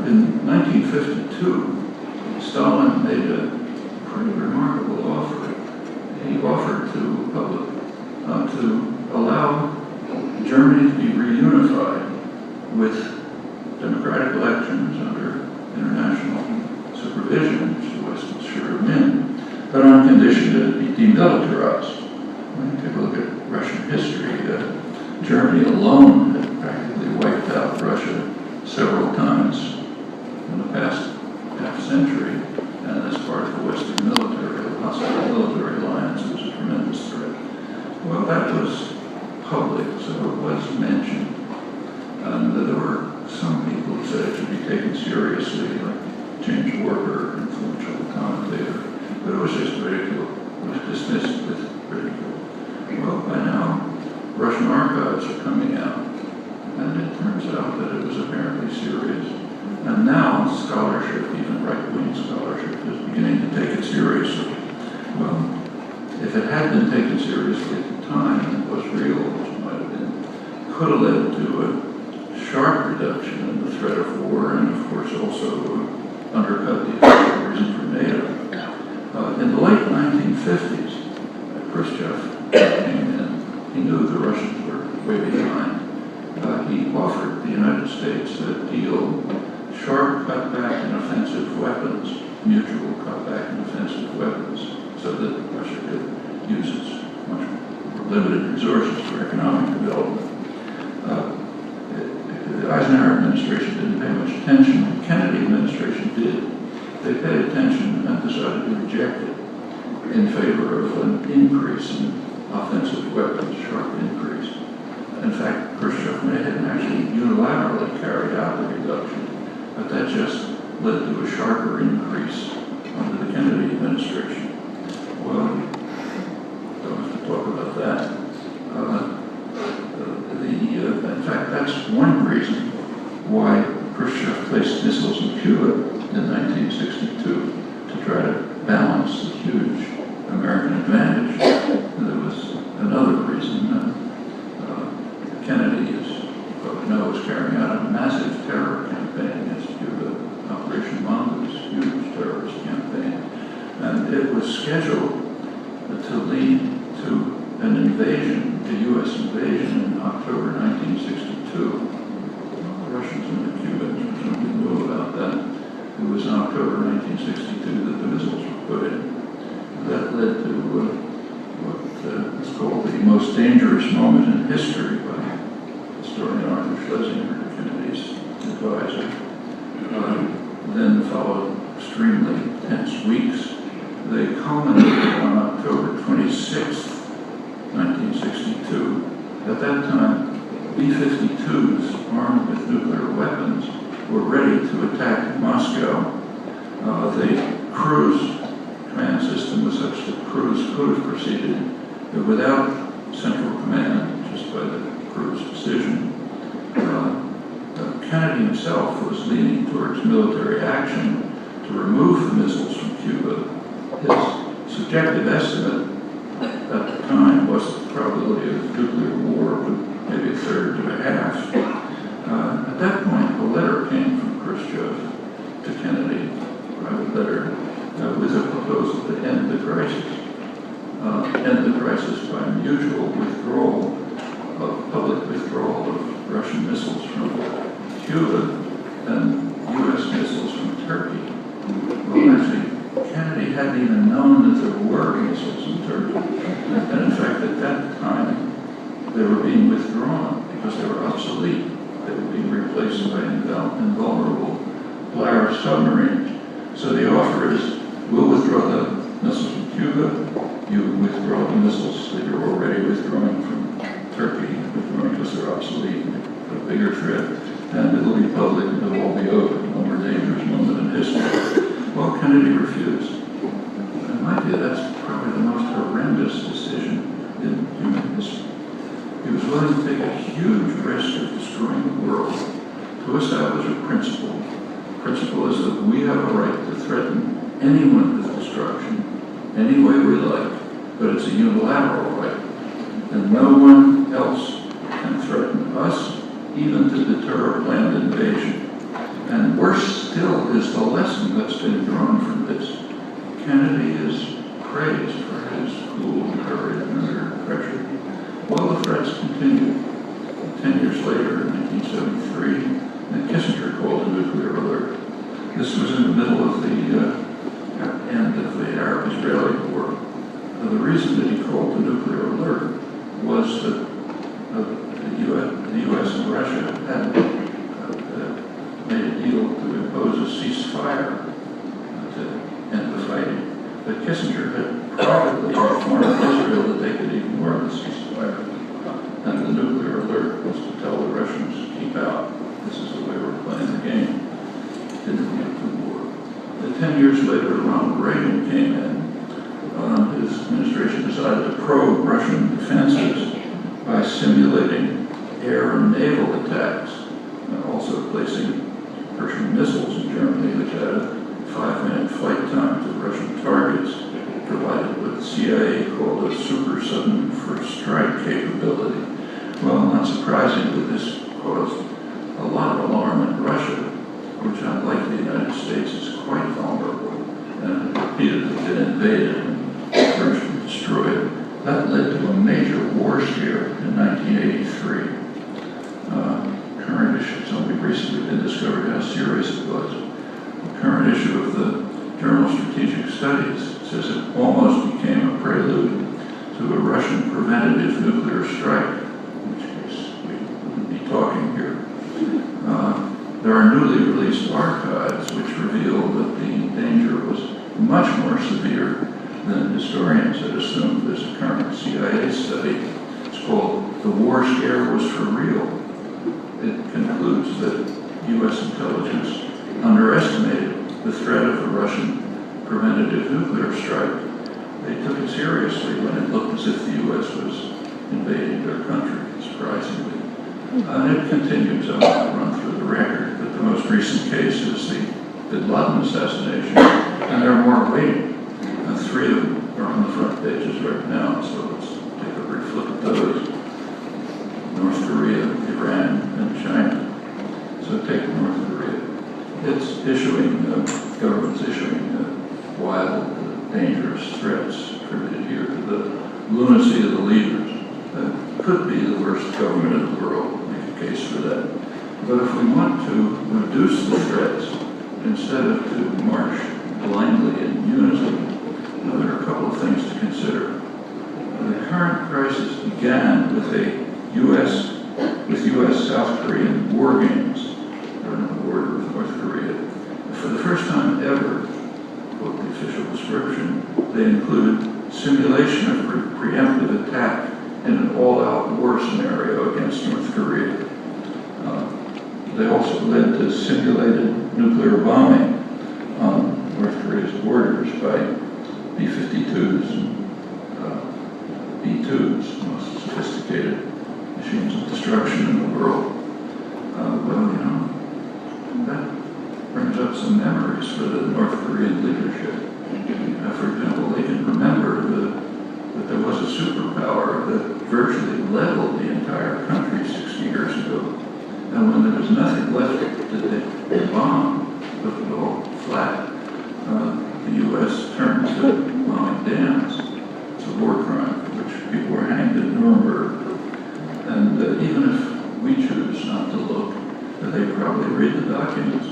in 1952, Stalin made a pretty remarkable offer. He offered to allow Germany to be reunified with democratic elections under international supervision, which the West was sure of in, but on condition that it be demilitarized. When you take a look at Russian history, Germany alone had practically wiped out Russia several times in the past half-century, and as part of the Western military, the hostile military alliance was a tremendous threat. Well, that was public, so it was mentioned, and there were some people who said it should be taken seriously, like James Worker, influential commentator, but it was just ridicule. It was dismissed with ridicule. Well, by now, Russian archives are coming out, and it turns out that it was apparently serious. And now scholarship, even right-wing scholarship, is beginning to take it seriously. Well, if it had been taken seriously at the time and it was real, which might have been, could have led to a sharp reduction in the threat of war, and of course also undercut the official reason for NATO. In the late 1950s, Khrushchev came in. He knew the Russians were way behind. He offered the United States a deal, sharp cutback in offensive weapons, mutual cutback in offensive weapons, so that Russia could use its much more limited resources for economic development. The Eisenhower administration didn't pay much attention. The Kennedy administration did. They paid attention and decided to reject it in favor of an increase in offensive weapons, sharp increase. In fact, Khrushchev may have actually unilaterally carried out the reduction, but that just led to a sharper increase under the Kennedy administration. Well, don't have to talk about that. In fact, that's one reason why Khrushchev placed missiles in Cuba in 1962, to try to balance the huge American advantage. There was another reason. Kennedy, as you probably know, was carrying out a massive terror campaign against Cuba, Operation Mongoose, huge terrorist campaign. And it was scheduled to lead to an invasion, a U.S. invasion in October 1962. The Russians and the Cubans presumably knew about that. It was in October 1962 that the missiles were put in. That led to what is called the most dangerous moment in history by historian Arthur Schlesinger, Kennedy's advisor. Then followed extremely tense weeks. They culminated on October 26, 1962. At that time, B-52s armed with nuclear weapons were ready to attack Moscow. The cruise command system was such that crews could have proceeded without central command, just by the crew's decision. Kennedy himself was leaning towards military action to remove the missiles from Cuba. His subjective estimate at the time was that the probability of nuclear war would maybe a third to a half. At that point, a letter came from Khrushchev to Kennedy, a private letter, with a proposal to end the crisis. End the crisis by mutual withdrawal, public withdrawal of Russian missiles from Cuba and U.S. missiles from Turkey. Well, actually, Kennedy hadn't even known that there were missiles in Turkey. And in fact, at that time, they were being withdrawn because they were obsolete. They were being replaced by invulnerable Polaris submarines. So the offer is, we'll withdraw the missiles from Cuba, you withdraw the missiles that you're already withdrawing from Turkey, withdrawing because they're obsolete, a bigger threat, and it'll be public and it'll all be over, no more dangerous moment in history. Well, Kennedy refused. In my view, that's probably the most horrendous decision in human history. He was willing to take a huge risk of destroying the world to establish a principle. The principle is that we have a right to threaten anyone with destruction any way we like, but it's a unilateral right. And no one else can threaten us, even to deter a planned invasion. And worse still is the lesson that's been drawn from this. Kennedy is praised for his cool courage under pressure. Well, the threats continued. 10 years later, in 1973, Kissinger called a nuclear alert. This was in the middle of the end of the Arab-Israeli war. The reason that he called the nuclear alert was that the U.S. and Russia had made a deal to impose a ceasefire to end the fighting. But Kissinger had privately informed Israel that they could ignore the ceasefire. And the nuclear alert was to tell the Russians, keep out. This is the way we're playing the game. Didn't lead to war. And 10 years later, Ronald Reagan came in. His administration decided to probe Russian defenses by simulating air and naval attacks, and also placing Cuban missiles in Germany, which had a 5-minute flight time to Russian targets, provided what the CIA called a super sudden first strike capability. Well, not surprisingly, this caused a lot of alarm in Russia, which, unlike the United States, is quite vulnerable and repeatedly been invaded and virtually destroyed. That led to a major war scare in 1983. Current issue, it's only recently been discovered how serious it was. The current issue of the Journal Strategic Studies says it almost became a prelude to a Russian preventative nuclear strike, in which case we wouldn't be talking here. There are newly released archives which reveal that the danger was much more severe than historians had assumed. There's a current CIA study. It's called "The War Scare Was for Real." It concludes that U.S. intelligence underestimated the threat of a Russian preventative nuclear strike. They took it seriously when it looked as if the U.S. was invading their country, surprisingly. And it continues. I won't run through the record, but the most recent case is the bin Laden assassination, and there are more waiting. 3 of them are on the front pages right now, so let's take a brief look at those. North Korea, Iran, and China. So take North Korea. It's issuing, government's issuing wild, dangerous threats attributed here to the lunacy of the leaders. That could be the worst government in the world, make a case for that. But if we want to reduce the threats, instead of to march blindly in unison, there are a couple of things to consider. The current crisis began with U.S.-South Korean war games on the border with North Korea. For the first time ever, quote the official description, they included simulation of preemptive attack in an all-out war scenario against North Korea. They also led to simulated nuclear bombing on North Korea's borders by B-52s and B-2s, the most sophisticated machines of destruction in the world. That brings up some memories for the North Korean leadership. For example, they can remember that there was a superpower that virtually leveled the entire country 60 years ago. And when there was nothing left to bomb, put it all flat, the U.S. turned to bombing dams. It's a war crime for which people were hanged in Nuremberg. And even if we choose not to look, they probably read the documents.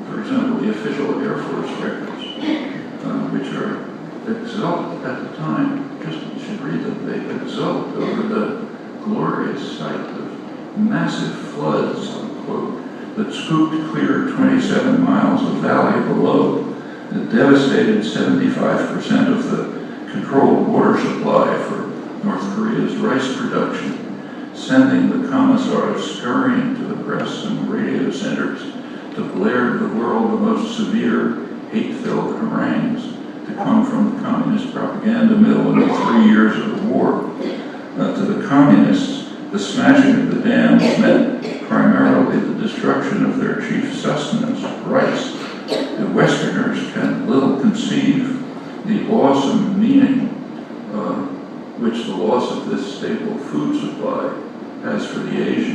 For example, the official Air Force records, which are exult at the time, just you should read them, they exult over the glorious sight of massive floods, unquote, that scooped clear 27 miles of valley below, that devastated 75% of the controlled water supply for North Korea's rice production, sending the commissars scurrying to the press and radio centers to blare to the world the most severe, hate-filled harangues to come from the communist propaganda mill in the 3 years of the war. To the communists, the smashing of the dams meant primarily the destruction of their chief sustenance, rice. The Westerners can little conceive the awesome meaning which the loss of this staple food supply has for the Asians